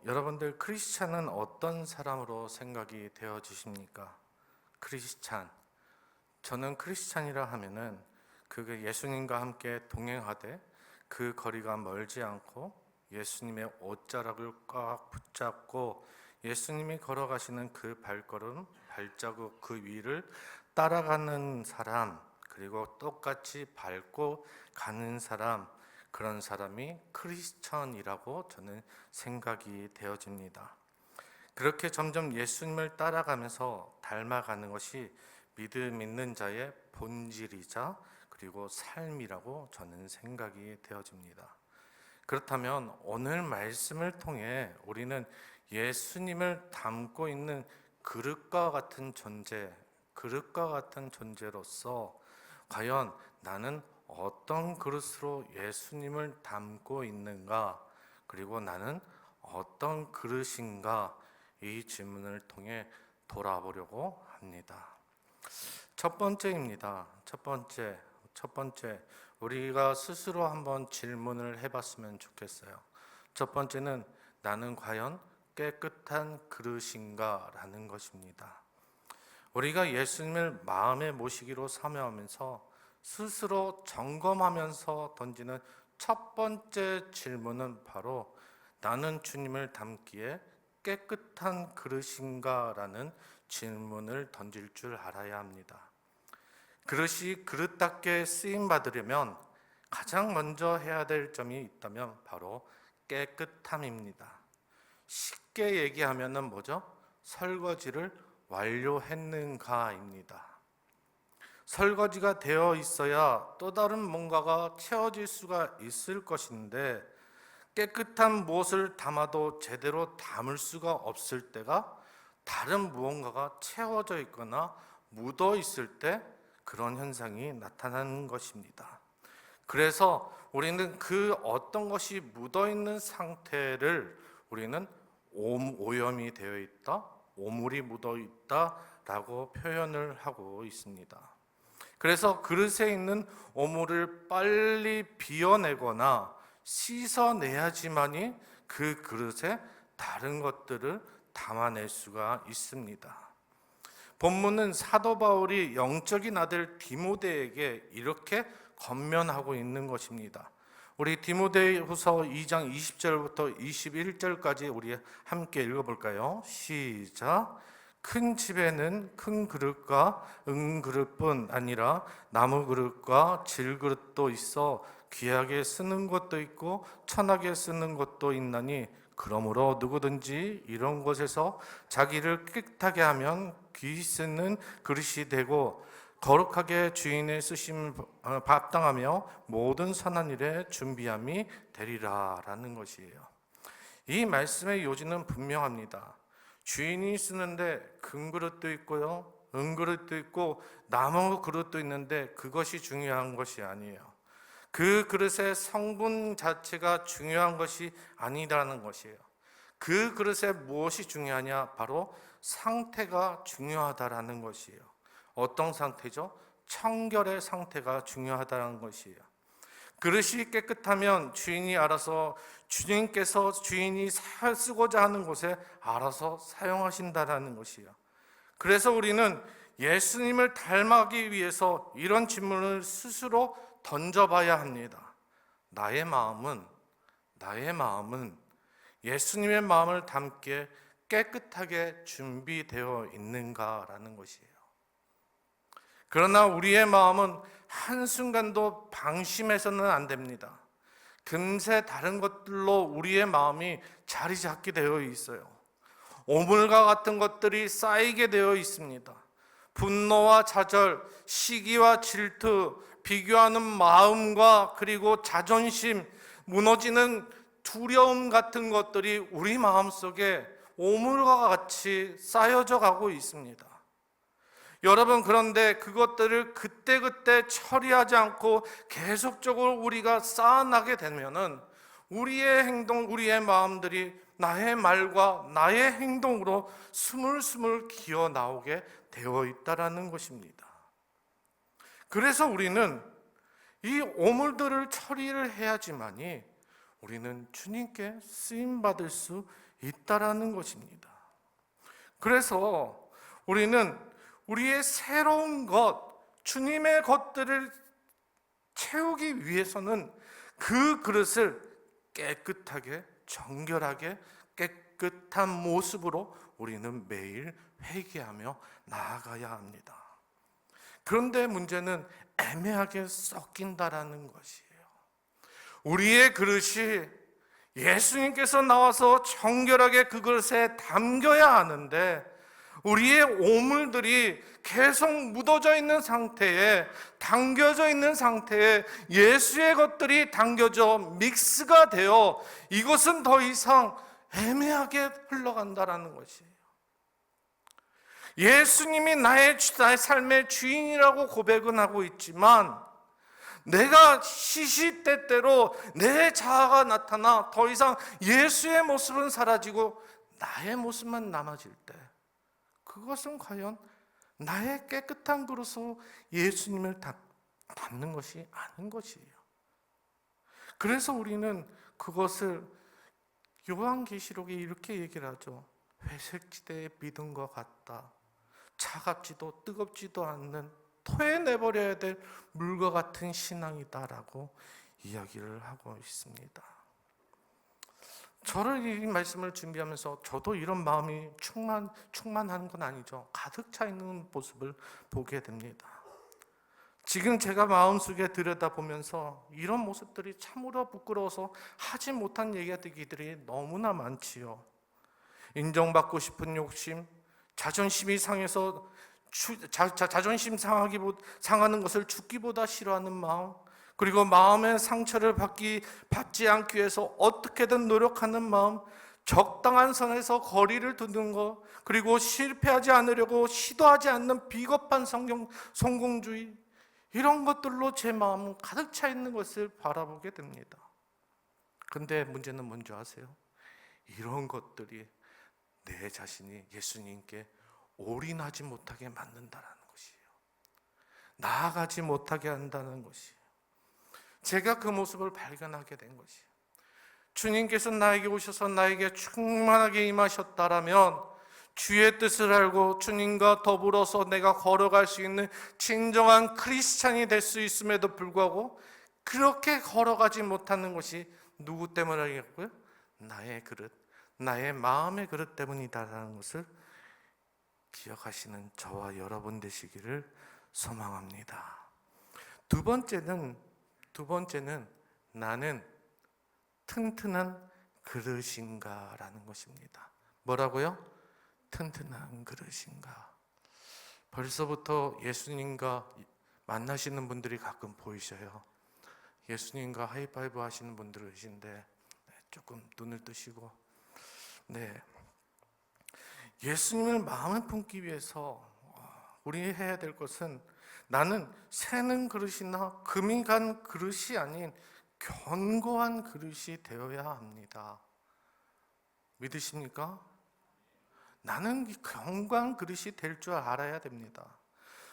여러분들 크리스찬은 어떤 사람으로 생각이 되어지십니까? 크리스찬. 저는 크리스찬이라 하면은 그게 예수님과 함께 동행하되 그 거리가 멀지 않고 예수님의 옷자락을 꽉 붙잡고 예수님이 걸어가시는 그 발자국 그 위를 따라가는 사람, 그리고 똑같이 밟고 가는 사람, 그런 사람이 크리스천이라고 저는 생각이 되어집니다. 그렇게 점점 예수님을 따라가면서 닮아가는 것이 믿음 있는 자의 본질이자 그리고 삶이라고 저는 생각이 되어집니다. 그렇다면 오늘 말씀을 통해 우리는 예수님을 담고 있는 그릇과 같은 존재로서 과연 나는 어떤 그릇으로 예수님을 담고 있는가, 그리고 나는 어떤 그릇인가, 이 질문을 통해 돌아보려고 합니다. 첫 번째입니다. 첫 번째, 우리가 스스로 한번 질문을 해봤으면 좋겠어요. 첫 번째는 나는 과연 깨끗한 그릇인가 라는 것입니다. 우리가 예수님을 마음에 모시기로 사모하면서 스스로 점검하면서 던지는 첫 번째 질문은 바로 나는 주님을 담기에 깨끗한 그릇인가 라는 질문을 던질 줄 알아야 합니다. 그릇이 그릇답게 쓰임 받으려면 가장 먼저 해야 될 점이 있다면 바로 깨끗함입니다. 쉽게 얘기하면은 뭐죠? 설거지를 완료했는가입니다. 설거지가 되어 있어야 또 다른 뭔가가 채워질 수가 있을 것인데 깨끗한 무엇을 담아도 제대로 담을 수가 없을 때가 다른 무언가가 채워져 있거나 묻어 있을 때 그런 현상이 나타나는 것입니다. 그래서 우리는 그 어떤 것이 묻어 있는 상태를 우리는 오염이 되어 있다, 오물이 묻어 있다라고 표현을 하고 있습니다. 그래서 그릇에 있는 오물을 빨리 비워내거나 씻어내야지만이 그 그릇에 다른 것들을 담아낼 수가 있습니다. 본문은 사도 바울이 영적인 아들 디모데에게 이렇게 권면하고 있는 것입니다. 우리 디모데후서 2장 20절부터 21절까지 우리 함께 읽어볼까요? 시작. 큰 집에는 큰 그릇과 은그릇뿐 아니라 나무 그릇과 질그릇도 있어 귀하게 쓰는 것도 있고 천하게 쓰는 것도 있나니 그러므로 누구든지 이런 곳에서 자기를 깨끗하게 하면 귀 쓰는 그릇이 되고 거룩하게 주인의 쓰심 합당하며 모든 선한 일에 준비함이 되리라 라는 것이에요. 이 말씀의 요지는 분명합니다. 주인이 쓰는데 금 그릇도 있고요, 은 그릇도 있고 나무 그릇도 있는데 그것이 중요한 것이 아니에요. 그 그릇의 성분 자체가 중요한 것이 아니라는 것이에요. 그 그릇에 무엇이 중요하냐? 바로 상태가 중요하다라는 것이에요. 어떤 상태죠? 청결의 상태가 중요하다는 것이에요. 그릇이 깨끗하면 주인이 알아서 주님께서 주인이 쓰고자 하는 곳에 알아서 사용하신다라는 것이에요. 그래서 우리는 예수님을 닮아가기 위해서 이런 질문을 스스로 던져봐야 합니다. 나의 마음은 예수님의 마음을 담기에 깨끗하게 준비되어 있는가라는 것이에요. 그러나 우리의 마음은 한순간도 방심해서는 안 됩니다. 금세 다른 것들로 우리의 마음이 자리 잡게 되어 있어요. 오물과 같은 것들이 쌓이게 되어 있습니다. 분노와 좌절, 시기와 질투, 비교하는 마음과 그리고 자존심, 무너지는 두려움 같은 것들이 우리 마음속에 오물과 같이 쌓여져 가고 있습니다. 여러분, 그런데 그것들을 그때그때 처리하지 않고 계속적으로 우리가 쌓아나게 되면은 우리의 행동, 우리의 마음들이 나의 말과 나의 행동으로 스물스물 기어 나오게 되어 있다라는 것입니다. 그래서 우리는 이 오물들을 처리를 해야지만이 우리는 주님께 쓰임 받을 수 있다라는 것입니다. 그래서 우리는 우리의 새로운 것, 주님의 것들을 채우기 위해서는 그 그릇을 깨끗하게, 정결하게, 깨끗한 모습으로 우리는 매일 회개하며 나아가야 합니다. 그런데 문제는 애매하게 섞인다라는 것이에요. 우리의 그릇이 예수님께서 나와서 정결하게 그 그릇에 담겨야 하는데, 우리의 오물들이 계속 묻어져 있는 상태에, 담겨져 있는 상태에 예수의 것들이 담겨져 믹스가 되어 이것은 더 이상 애매하게 흘러간다라는 것이에요. 예수님이 나의 삶의 주인이라고 고백은 하고 있지만, 내가 시시때때로 내 자아가 나타나 더 이상 예수의 모습은 사라지고 나의 모습만 남아질 때, 그것은 과연 나의 깨끗한 그릇으로 예수님을 담는 것이 아닌 것이에요. 그래서 우리는 그것을 요한계시록에 이렇게 얘기를 하죠. 회색지대의 믿음과 같다. 차갑지도 뜨겁지도 않는 토해내버려야 될 물과 같은 신앙이다라고 이야기를 하고 있습니다. 저를 이 말씀을 준비하면서 저도 이런 마음이 충만한 건 아니죠. 가득 차 있는 모습을 보게 됩니다. 지금 제가 마음속에 들여다보면서 이런 모습들이 참으로 부끄러워서 하지 못한 얘기들이 너무나 많지요. 인정받고 싶은 욕심, 자존심이 상해서 자존심 상하는 것을 죽기보다 싫어하는 마음, 그리고 마음의 상처를 받지 않기 위해서 어떻게든 노력하는 마음, 적당한 선에서 거리를 두는 것, 그리고 실패하지 않으려고 시도하지 않는 비겁한 성공주의, 이런 것들로 제 마음은 가득 차 있는 것을 바라보게 됩니다. 근데 문제는 뭔지 아세요? 이런 것들이 내 자신이 예수님께 올인하지 못하게 만든다는 것이에요. 나아가지 못하게 한다는 것이에요. 제가 그 모습을 발견하게 된 것이에요. 주님께서 나에게 오셔서 나에게 충만하게 임하셨다라면, 주의 뜻을 알고 주님과 더불어서 내가 걸어갈 수 있는 진정한 크리스찬이 될 수 있음에도 불구하고 그렇게 걸어가지 못하는 것이 누구 때문이겠고요? 나의 그릇, 나의 마음의 그릇 때문이다라는 것을 기억하시는 저와 여러분 되시기를 소망합니다. 두 번째는 나는 튼튼한 그릇인가라는 것입니다. 뭐라고요? 튼튼한 그릇인가. 벌써부터 예수님과 만나시는 분들이 가끔 보이셔요. 예수님과 하이파이브 하시는 분들 계신데 조금 눈을 뜨시고, 예수님을 마음에 품기 위해서 우리 해야 될 것은, 나는 새는 그릇이나 금이 간 그릇이 아닌 견고한 그릇이 되어야 합니다. 믿으십니까? 나는 견고한 그릇이 될 줄 알아야 됩니다.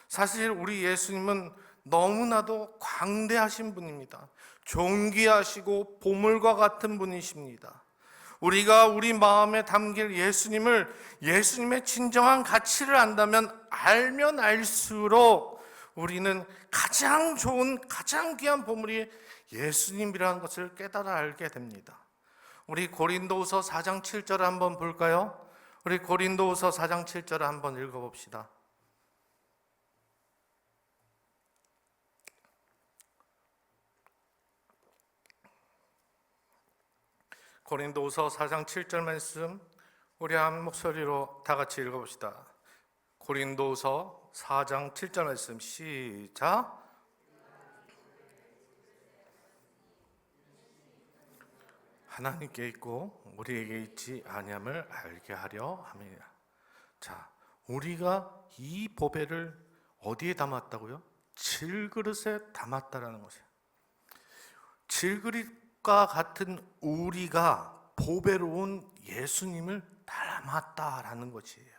사실 우리 예수님은 너무나도 광대하신 분입니다. 존귀하시고 보물과 같은 분이십니다. 우리가 우리 마음에 담길 예수님의 진정한 가치를 안다면, 알면 알수록 우리는 가장 좋은, 가장 귀한 보물이 예수님이라는 것을 깨달아 알게 됩니다. 우리 고린도후서 4장 7절을 한번 볼까요? 우리 고린도후서 4장 7절을 한번 읽어봅시다. 고린도후서 4장 7절 말씀 우리 한 목소리로 다 같이 읽어봅시다. 고린도후서 4장 7절 말씀 시작. 하나님께 있고 우리에게 있지 아니함을 알게 하려 함이라. 자, 우리가 이 보배를 어디에 담았다고요? 질그릇에 담았다라는 것이에요. 질그릇과 같은 우리가 보배로운 예수님을 닮았다라는 것이에요.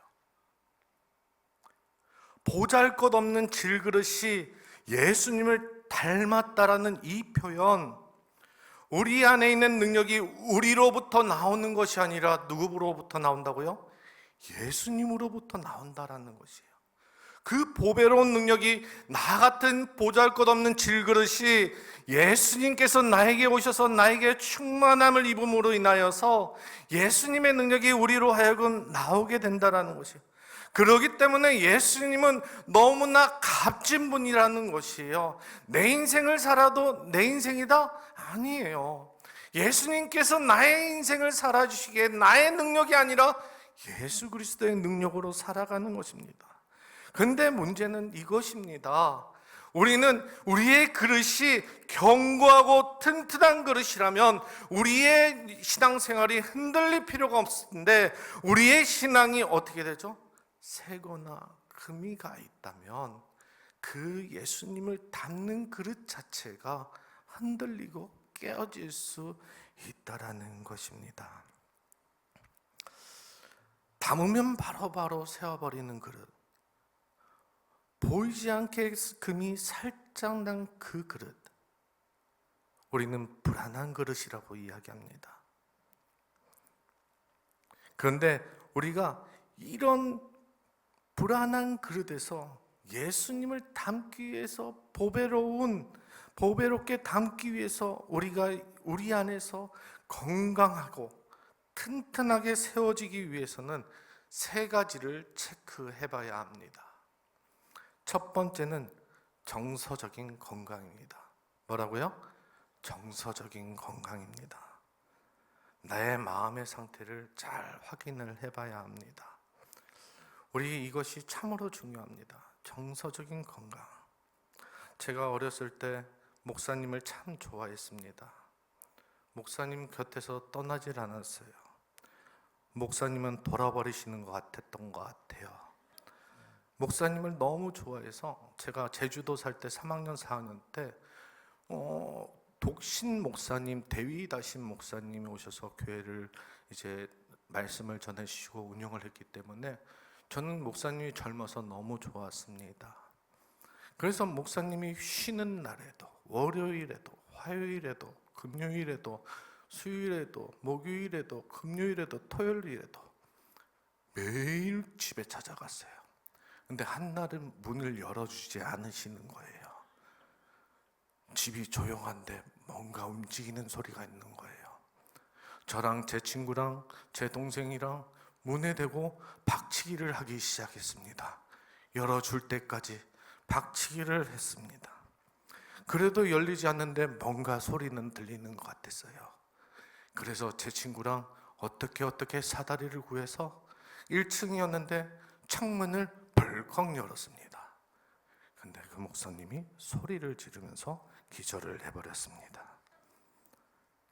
보잘것없는 질그릇이 예수님을 닮았다라는 이 표현, 우리 안에 있는 능력이 우리로부터 나오는 것이 아니라 누구로부터 나온다고요? 예수님으로부터 나온다라는 것이에요. 그 보배로운 능력이 나 같은 보잘것없는 질그릇이 예수님께서 나에게 오셔서 나에게 충만함을 입음으로 인하여서 예수님의 능력이 우리로 하여금 나오게 된다라는 것이에요. 그렇기 때문에 예수님은 너무나 값진 분이라는 것이에요. 내 인생을 살아도 내 인생이다? 아니에요. 예수님께서 나의 인생을 살아주시기에 나의 능력이 아니라 예수 그리스도의 능력으로 살아가는 것입니다. 근데 문제는 이것입니다. 우리는 우리의 그릇이 견고하고 튼튼한 그릇이라면 우리의 신앙생활이 흔들릴 필요가 없는데, 우리의 신앙이 어떻게 되죠? 새거나 금이 가 있다면 그 예수님을 담는 그릇 자체가 흔들리고 깨어질 수 있다라는 것입니다. 담으면 바로바로 세워버리는 그릇, 보이지 않게 금이 살짝 난 그 그릇, 우리는 불안한 그릇이라고 이야기합니다. 그런데 우리가 이런 불안한 그릇에서 예수님을 담기 위해서 보배롭게 담기 위해서 우리가 우리 안에서 건강하고 튼튼하게 세워지기 위해서는 세 가지를 체크해 봐야 합니다. 첫 번째는 정서적인 건강입니다. 뭐라고요? 정서적인 건강입니다. 나의 마음의 상태를 잘 확인을 해봐야 합니다. 우리 이것이 참으로 중요합니다. 정서적인 건강. 제가 어렸을 때 목사님을 참 좋아했습니다. 목사님 곁에서 떠나질 않았어요. 목사님은 돌아버리시는 것 같았던 것 같아요. 목사님을 너무 좋아해서 제가 제주도 살 때 3학년 4학년 때 독신 목사님, 대위다신 목사님이 오셔서 교회를 이제 말씀을 전해주시고 운영을 했기 때문에 저는 목사님이 젊어서 너무 좋았습니다. 그래서 목사님이 쉬는 날에도, 월요일에도, 화요일에도, 금요일에도, 수요일에도, 목요일에도, 금요일에도, 토요일에도 매일 집에 찾아갔어요. 근데 한날은 문을 열어주지 않으시는 거예요. 집이 조용한데 뭔가 움직이는 소리가 있는 거예요. 저랑 제 친구랑 제 동생이랑 문에 대고 박치기를 하기 시작했습니다. 열어줄 때까지 박치기를 했습니다. 그래도 열리지 않는데 뭔가 소리는 들리는 것 같았어요. 그래서 제 친구랑 어떻게 사다리를 구해서 1층이었는데 창문을 벌컥 열었습니다. 근데 그 목사님이 소리를 지르면서 기절을 해버렸습니다.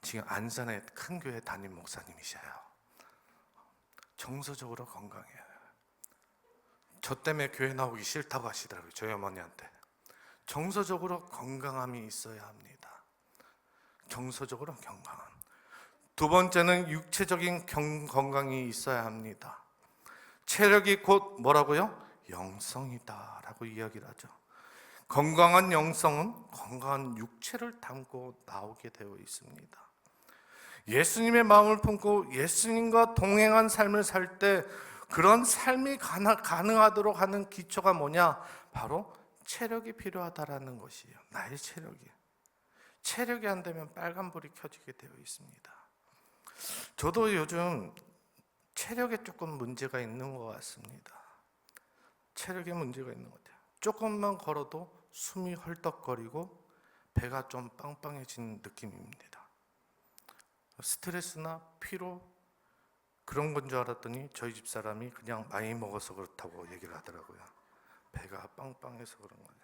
지금 안산의 큰 교회 담임 목사님이셔요. 정서적으로 건강해요. 저 때문에 교회 나오기 싫다고 하시더라고요. 저희 어머니한테. 정서적으로 건강함이 있어야 합니다. 정서적으로 건강함. 두 번째는 육체적인 건강이 있어야 합니다. 체력이 곧 뭐라고요? 영성이다 라고 이야기를 하죠. 건강한 영성은 건강한 육체를 담고 나오게 되어 있습니다. 예수님의 마음을 품고 예수님과 동행한 삶을 살 때 그런 삶이 가능하도록 하는 기초가 뭐냐? 바로 체력이 필요하다라는 것이에요. 나의 체력이 안 되면 빨간불이 켜지게 되어 있습니다. 저도 요즘 체력에 조금 문제가 있는 것 같습니다. 체력에 문제가 있는 것 같아요. 조금만 걸어도 숨이 헐떡거리고 배가 좀 빵빵해진 느낌입니다. 스트레스나 피로 그런 건 줄 알았더니 저희 집 사람이 그냥 많이 먹어서 그렇다고 얘기를 하더라고요. 배가 빵빵해서 그런 거예요.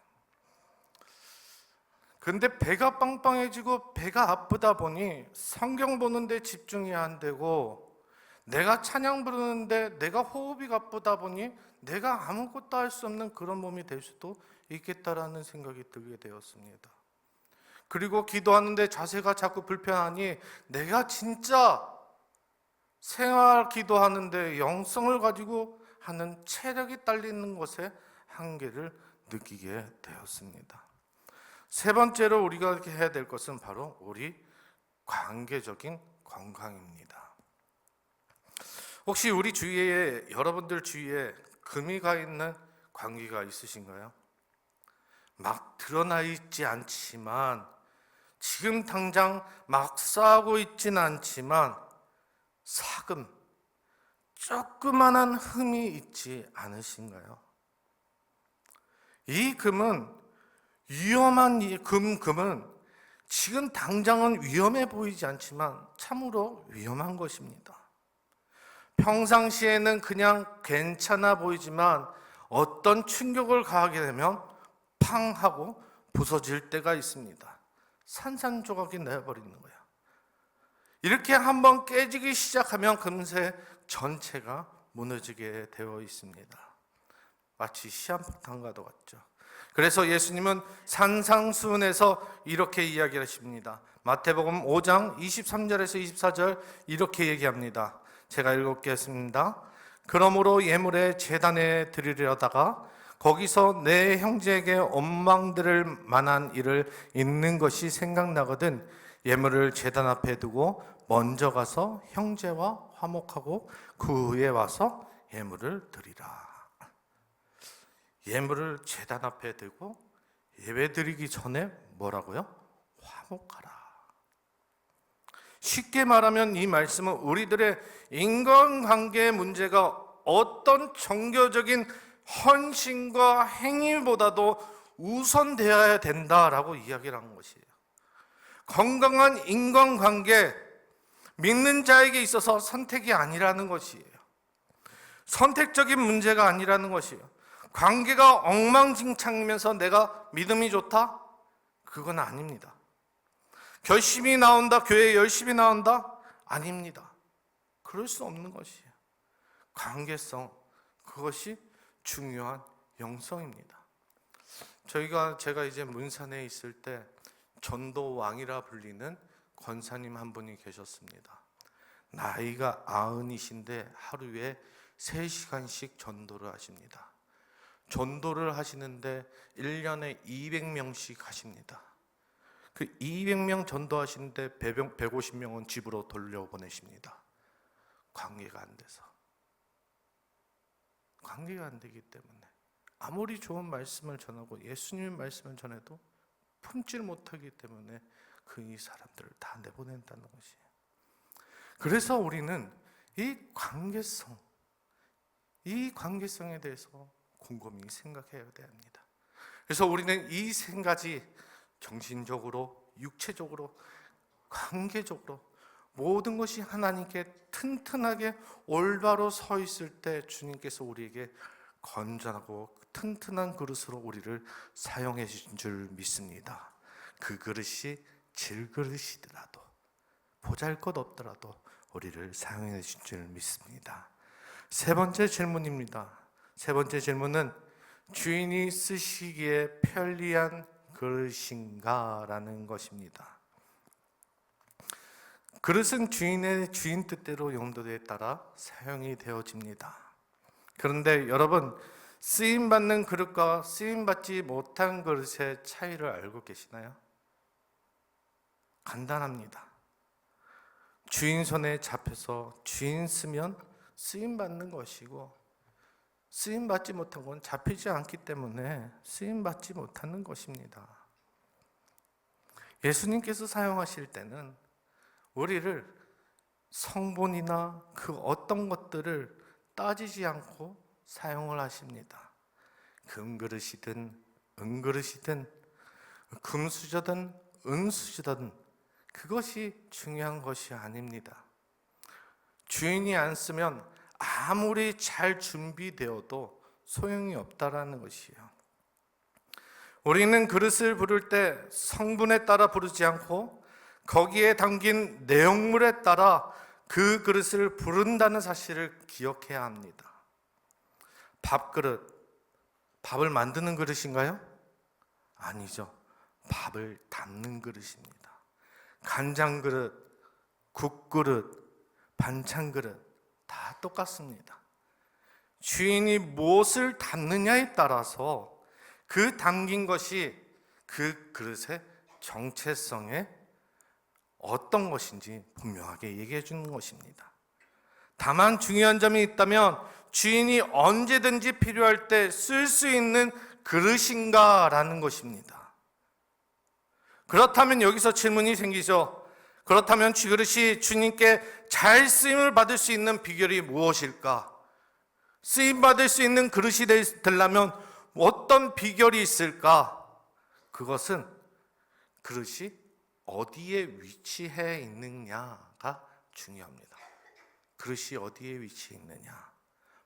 근데 배가 빵빵해지고 배가 아프다 보니 성경 보는데 집중이 안 되고, 내가 찬양 부르는데 내가 호흡이 가쁘다 보니 내가 아무것도 할 수 없는 그런 몸이 될 수도 있겠다라는 생각이 들게 되었습니다. 그리고 기도하는데 자세가 자꾸 불편하니 내가 진짜 생활 기도하는데 영성을 가지고 하는 체력이 딸리는 것에 한계를 느끼게 되었습니다. 세 번째로 우리가 해야 될 것은 바로 우리 관계적인 건강입니다. 혹시 우리 주위에, 여러분들 주위에 금이 가 있는 관계가 있으신가요? 막 드러나 있지 않지만, 지금 당장 막 싸우고 있진 않지만 사금, 조그만한 흠이 있지 않으신가요? 이 금은, 위험한 이 금은 지금 당장은 위험해 보이지 않지만 참으로 위험한 것입니다. 평상시에는 그냥 괜찮아 보이지만 어떤 충격을 가하게 되면 팡 하고 부서질 때가 있습니다. 산산조각이 내버리는 거예요. 이렇게 한번 깨지기 시작하면 금세 전체가 무너지게 되어 있습니다. 마치 시한폭탄과도 같죠. 그래서 예수님은 산상수훈에서 이렇게 이야기하십니다. 마태복음 5장 23절에서 24절 이렇게 얘기합니다. 제가 읽겠습니다. 그러므로 예물에 제단에 드리려다가 거기서 내 형제에게 원망 들을 만한 일을 있는 것이 생각나거든 예물을 제단 앞에 두고 먼저 가서 형제와 화목하고 그 후에 와서 예물을 드리라. 예물을 제단 앞에 두고 예배 드리기 전에 뭐라고요? 화목하라. 쉽게 말하면 이 말씀은 우리들의 인간관계의 문제가 어떤 종교적인 헌신과 행위보다도 우선되어야 된다라고 이야기를 한 것이에요. 건강한 인간관계, 믿는 자에게 있어서 선택이 아니라는 것이에요. 선택적인 문제가 아니라는 것이에요. 관계가 엉망진창이면서 내가 믿음이 좋다? 그건 아닙니다. 결심이 나온다, 교회에 열심히 나온다? 아닙니다. 그럴 수 없는 것이에요. 관계성, 그것이 중요한 영성입니다. 제가 이제 문산에 있을 때 전도왕이라 불리는 권사님 한 분이 계셨습니다. 나이가 90이신데 하루에 3시간씩 전도를 하십니다. 전도를 하시는데 1년에 200명씩 하십니다. 그 200명 전도하시는데 150명은 집으로 돌려보내십니다. 관계가 안 돼서. 관계가 안 되기 때문에 아무리 좋은 말씀을 전하고 예수님의 말씀을 전해도 품질 못하기 때문에 이 사람들을 다 내보낸다는 것이에요. 그래서 우리는 이 관계성에 대해서 곰곰이 생각해야 됩니다. 그래서 우리는 이 세 가지, 정신적으로, 육체적으로, 관계적으로 모든 것이 하나님께 튼튼하게 올바로 서 있을 때 주님께서 우리에게 건전하고 튼튼한 그릇으로 우리를 사용해 주신 줄 믿습니다. 그 그릇이 질그릇이더라도 보잘것없더라도 우리를 사용해 주신 줄 믿습니다. 세 번째 질문입니다. 세 번째 질문은 주인이 쓰시기에 편리한 그릇인가? 라는 것입니다. 그릇은 주인 뜻대로 용도에 따라 사용이 되어집니다. 그런데 여러분, 쓰임받는 그릇과 쓰임받지 못한 그릇의 차이를 알고 계시나요? 간단합니다. 주인 손에 잡혀서 주인 쓰면 쓰임받는 것이고, 쓰임받지 못한 건 잡히지 않기 때문에 쓰임받지 못하는 것입니다. 예수님께서 사용하실 때는 우리를 성본이나 그 어떤 것들을 따지지 않고 사용을 하십니다. 금그릇이든 은그릇이든 금수저든 은수저든 그것이 중요한 것이 아닙니다. 주인이 안 쓰면 아무리 잘 준비되어도 소용이 없다라는 것이에요. 우리는 그릇을 부를 때 성분에 따라 부르지 않고 거기에 담긴 내용물에 따라 그 그릇을 부른다는 사실을 기억해야 합니다. 밥그릇, 밥을 만드는 그릇인가요? 아니죠. 밥을 담는 그릇입니다. 간장그릇, 국그릇, 반찬그릇 다 똑같습니다. 주인이 무엇을 담느냐에 따라서 그 담긴 것이 그 그릇의 정체성에 어떤 것인지 분명하게 얘기해 주는 것입니다. 다만 중요한 점이 있다면 주인이 언제든지 필요할 때 쓸 수 있는 그릇인가라는 것입니다. 그렇다면 여기서 질문이 생기죠. 그렇다면 그릇이 주님께 잘 쓰임을 받을 수 있는 비결이 무엇일까? 쓰임 받을 수 있는 그릇이 되려면 어떤 비결이 있을까? 그것은 그릇이 어디에 위치해 있느냐가 중요합니다. 그릇이 어디에 위치해 있느냐?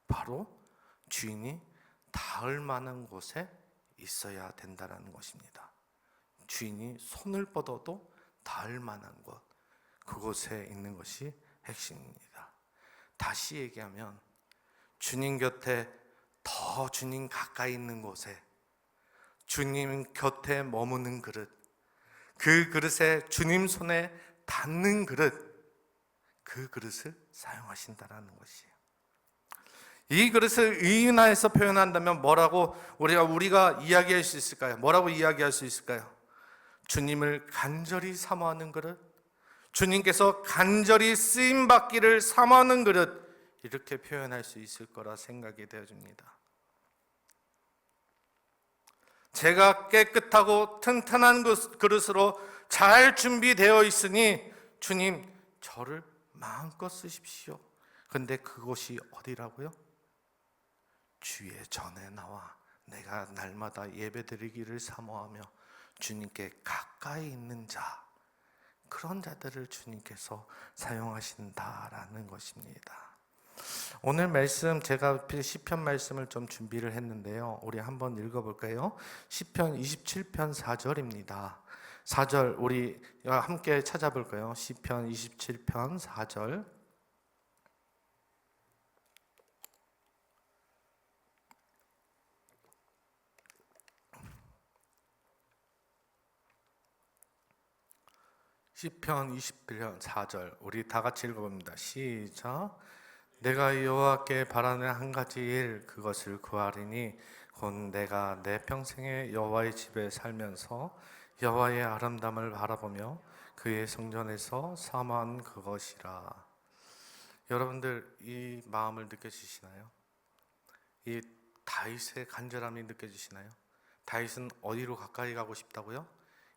바로 주인이 닿을 만한 곳에 있어야 된다는 것입니다. 주인이 손을 뻗어도 닿을 만한 곳, 그곳에 있는 것이 핵심입니다. 다시 얘기하면 주님 곁에 더 주님 가까이 있는 곳에 주님 곁에 머무는 그릇, 그 그릇에 주님 손에 닿는 그릇, 그 그릇을 사용하신다라는 것이에요. 이 그릇을 의인화해서 표현한다면 뭐라고 우리가 이야기할 수 있을까요? 뭐라고 이야기할 수 있을까요? 주님을 간절히 사모하는 그릇, 주님께서 간절히 쓰임받기를 사모하는 그릇, 이렇게 표현할 수 있을 거라 생각이 되어집니다. 제가 깨끗하고 튼튼한 그릇으로 잘 준비되어 있으니 주님 저를 마음껏 쓰십시오. 근데 그곳이 어디라고요? 주의 전에 나와 내가 날마다 예배드리기를 사모하며 주님께 가까이 있는 자, 그런 자들을 주님께서 사용하신다라는 것입니다. 오늘 말씀 제가 시편 말씀을 좀 준비를 했는데요. 우리 한번 읽어볼까요? 시편 27편 4절입니다. 4절 우리 함께 찾아볼까요? 시편 27편 4절. 시편 21편 4절 우리 다 같이 읽어봅니다. 시작. 내가 여호와께 바라는 한 가지 일 그것을 구하리니 곧 내가 내 평생에 여호와의 집에 살면서 여호와의 아름다움을 바라보며 그의 성전에서 사모한 그것이라. 여러분들 이 마음을 느껴지시나요? 이 다윗의 간절함이 느껴지시나요? 다윗은 어디로 가까이 가고 싶다고요?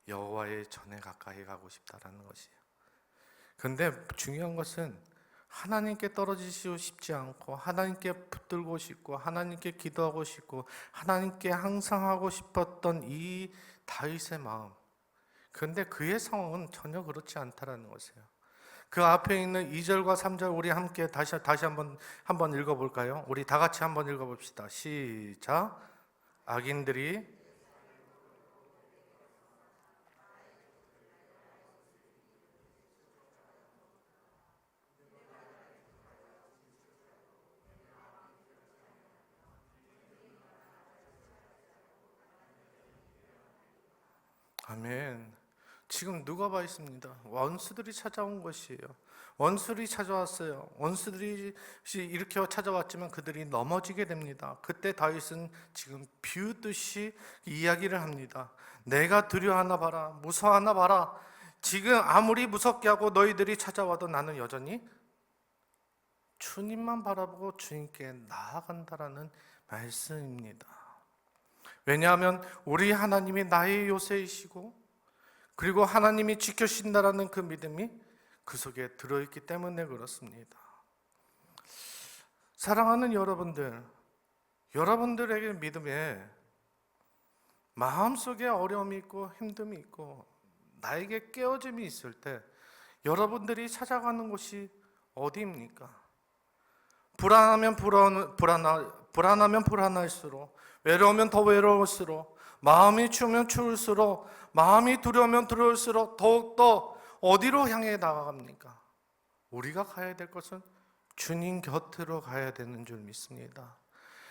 여호와의 전에 가까이 가고 싶다라는 것이에요. 근데 중요한 것은 하나님께 떨어지시고 싶지 않고 하나님께 붙들고 싶고 하나님께 기도하고 싶고 하나님께 항상 하고 싶었던 이 다윗의 마음, 그런데 그의 상황은 전혀 그렇지 않다라는 것이에요. 그 앞에 있는 2절과 3절 우리 함께 다시 한번 읽어볼까요? 우리 다 같이 한번 읽어봅시다. 시작. 악인들이 아멘. 지금 누가 있습니다. 원수들이 찾아온 것이에요. 원수들이 찾아왔어요. 원수들이 이렇게 찾아왔지만 그들이 넘어지게 됩니다. 그때 다윗은 지금 비웃듯이 이야기를 합니다. 내가 두려워하나 봐라, 무서워하나 봐라. 지금 아무리 무섭게 하고 너희들이 찾아와도 나는 여전히 주님만 바라보고 주님께 나아간다라는 말씀입니다. 왜냐하면 우리 하나님이 나의 요새이시고 그리고 하나님이 지켜주신다라는 그 믿음이 그 속에 들어있기 때문에 그렇습니다. 사랑하는 여러분들, 여러분들에게 믿음에 마음속에 어려움이 있고 힘듦이 있고 나에게 깨어짐이 있을 때 여러분들이 찾아가는 곳이 어디입니까? 불안하면 불안할수록, 외로우면 더 외로울수록, 마음이 추우면 추울수록, 마음이 두려우면 두려울수록 더욱더 어디로 향해 나아갑니까? 우리가 가야 될 것은 주님 곁으로 가야 되는 줄 믿습니다.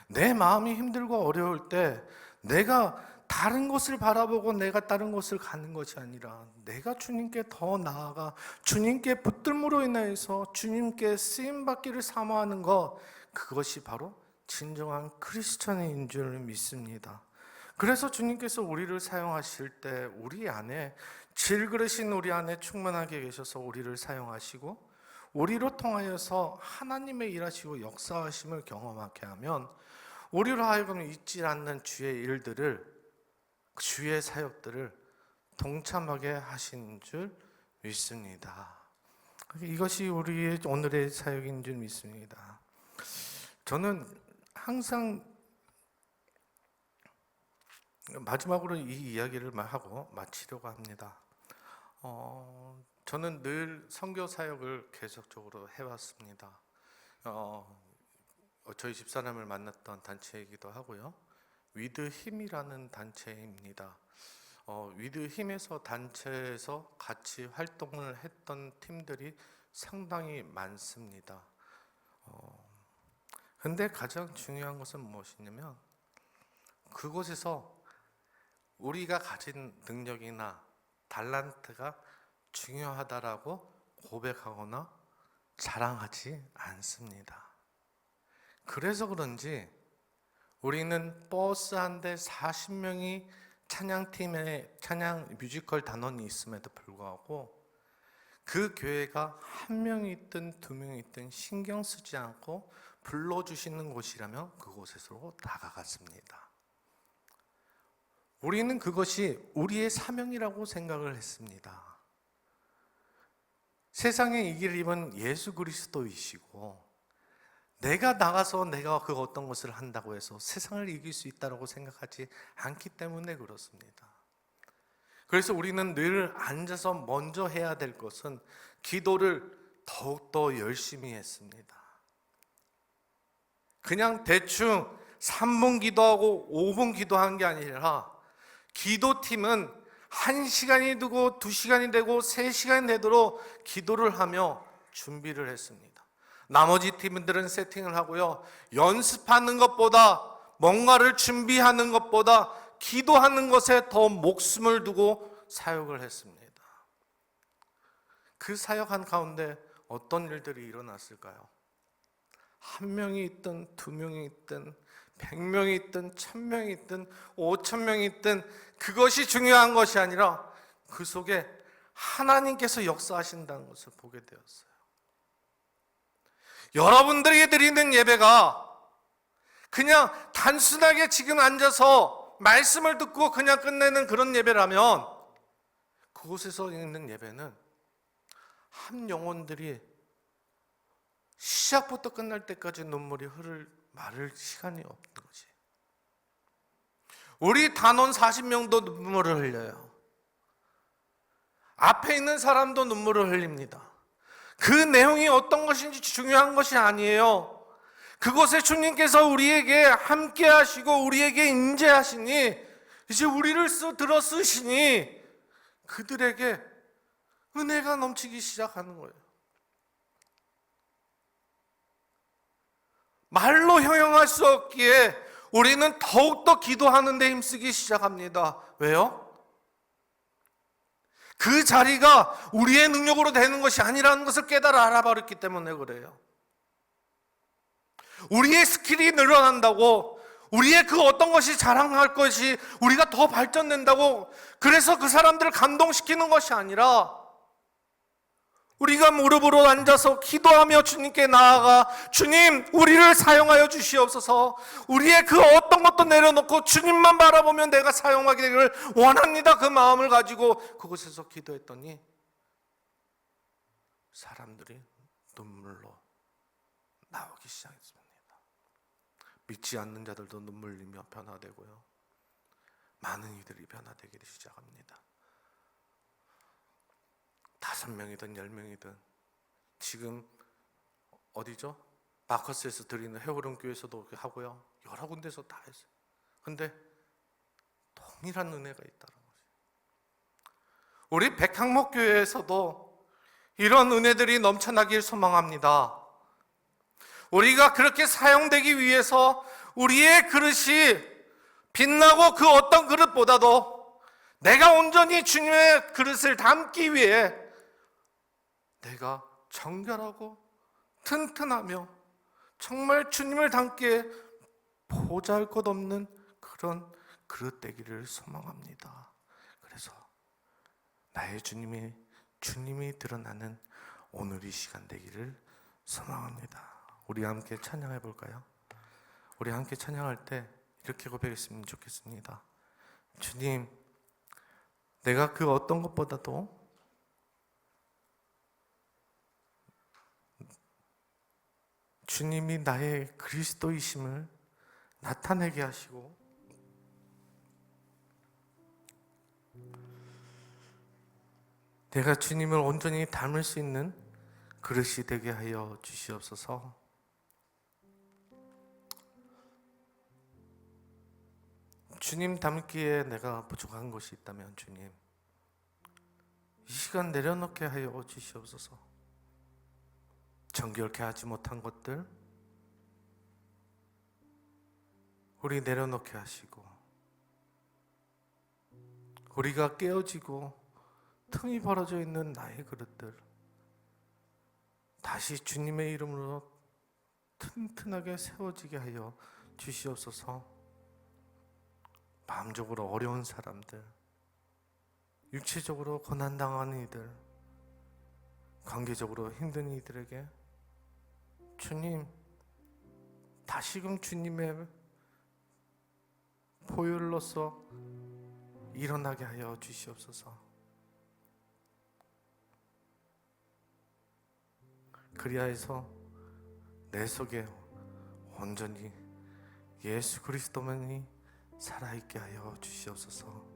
내 마음이 힘들고 어려울 때 내가 다른 곳을 바라보고 내가 다른 곳을 가는 것이 아니라 내가 주님께 더 나아가 주님께 붙들므로 인해서 주님께 쓰임받기를 사모하는 것, 그것이 바로 진정한 크리스천인 줄 믿습니다. 그래서 주님께서 우리를 사용하실 때 우리 안에 질그릇인 우리 안에 충만하게 계셔서 우리를 사용하시고 우리로 통하여서 하나님의 일하시고 역사하심을 경험하게 하면 우리로 하여금 잊지 않는 주의 일들을, 주의 사역들을 동참하게 하신 줄 믿습니다. 이것이 우리의 오늘의 사역인 줄 믿습니다. 저는 항상 마지막으로 이 이야기를 하고 마치려고 합니다. 저는 늘 선교 사역을 계속적으로 해왔습니다. 저희 집사람을 만났던 단체이기도 하고요. 위드 힘이라는 단체입니다. 위드 힘에서 단체에서 같이 활동을 했던 팀들이 상당히 많습니다. 근데 가장 중요한 것은 무엇이냐면 그곳에서 우리가 가진 능력이나 달란트가 중요하다라고 고백하거나 자랑하지 않습니다. 그래서 그런지 우리는 버스 한 대 40명이 찬양팀에 찬양 뮤지컬 단원이 있음에도 불구하고 그 교회가 한 명이 있든 두 명이 있든 신경 쓰지 않고 불러주시는 곳이라면 그곳에서 다가갔습니다. 우리는 그것이 우리의 사명이라고 생각을 했습니다. 세상에 이길 입은 예수 그리스도이시고 내가 나가서 내가 그 어떤 것을 한다고 해서 세상을 이길 수 있다고 생각하지 않기 때문에 그렇습니다. 그래서 우리는 늘 앉아서 먼저 해야 될 것은 기도를 더욱더 열심히 했습니다. 그냥 대충 3분 기도하고 5분 기도한 게 아니라 기도팀은 1시간이 되고 2시간이 되고 3시간이 되도록 기도를 하며 준비를 했습니다. 나머지 팀들은 세팅을 하고요. 연습하는 것보다 뭔가를 준비하는 것보다 기도하는 것에 더 목숨을 두고 사역을 했습니다. 그 사역한 가운데 어떤 일들이 일어났을까요? 1명이 있든 2명이 있든 100명이 있든 1000명이 있든 5000명이 있든 그것이 중요한 것이 아니라 그 속에 하나님께서 역사하신다는 것을 보게 되었어요. 여러분들에게 드리는 예배가 그냥 단순하게 지금 앉아서 말씀을 듣고 그냥 끝내는 그런 예배라면 그곳에서 있는 예배는 한 영혼들이 시작부터 끝날 때까지 눈물이 마를 시간이 없는 거지. 우리 단원 40명도 눈물을 흘려요. 앞에 있는 사람도 눈물을 흘립니다. 그 내용이 어떤 것인지 중요한 것이 아니에요. 그곳에 주님께서 우리에게 함께 하시고 우리에게 임재하시니 이제 우리를 들어 쓰시니 그들에게 은혜가 넘치기 시작하는 거예요. 말로 형용할 수 없기에 우리는 더욱더 기도하는 데 힘쓰기 시작합니다. 왜요? 그 자리가 우리의 능력으로 되는 것이 아니라는 것을 깨달아 알아버렸기 때문에 그래요. 우리의 스킬이 늘어난다고, 우리의 그 어떤 것이 자랑할 것이 우리가 더 발전된다고 그래서 그 사람들을 감동시키는 것이 아니라 우리가 무릎으로 앉아서 기도하며 주님께 나아가 주님 우리를 사용하여 주시옵소서, 우리의 그 어떤 것도 내려놓고 주님만 바라보면 내가 사용하게 되기를 원합니다. 그 마음을 가지고 그곳에서 기도했더니 사람들이 눈물로 나오기 시작했습니다. 믿지 않는 자들도 눈물 흘리며 변화되고요, 많은 이들이 변화되기 시작합니다. 5명이든 10명이든 지금 어디죠? 마커스에서 드리는 헤어름 교회에서도 그렇게 하고요, 여러 군데서 다 했어요. 근데 동일한 은혜가 있다는 거죠. 우리 백항목 교회에서도 이런 은혜들이 넘쳐나길 소망합니다. 우리가 그렇게 사용되기 위해서 우리의 그릇이 빛나고 그 어떤 그릇보다도 내가 온전히 주님의 그릇을 담기 위해 내가 정결하고 튼튼하며 정말 주님을 담기에 보잘것없는 그런 그릇 되기를 소망합니다. 그래서 나의 주님이 드러나는 오늘 이 시간 되기를 소망합니다. 우리 함께 찬양해 볼까요? 우리 함께 찬양할 때 이렇게 고백했으면 좋겠습니다. 주님, 내가 그 어떤 것보다도 주님이 나의 그리스도이심을 나타내게 하시고 내가 주님을 온전히 닮을 수 있는 그릇이 되게 하여 주시옵소서. 주님 닮기에 내가 부족한 것이 있다면 주님, 이 시간 내려놓게 하여 주시옵소서. 정결케 하지 못한 것들 우리 내려놓게 하시고, 우리가 깨어지고 틈이 벌어져 있는 나의 그릇들 다시 주님의 이름으로 튼튼하게 세워지게 하여 주시옵소서. 마음적으로 어려운 사람들, 육체적으로 고난당하는 이들, 관계적으로 힘든 이들에게 주님, 다시금 주님의 보혈로서 일어나게 하여 주시옵소서. 그리하여서 내 속에 온전히 예수 그리스도만이 살아있게 하여 주시옵소서.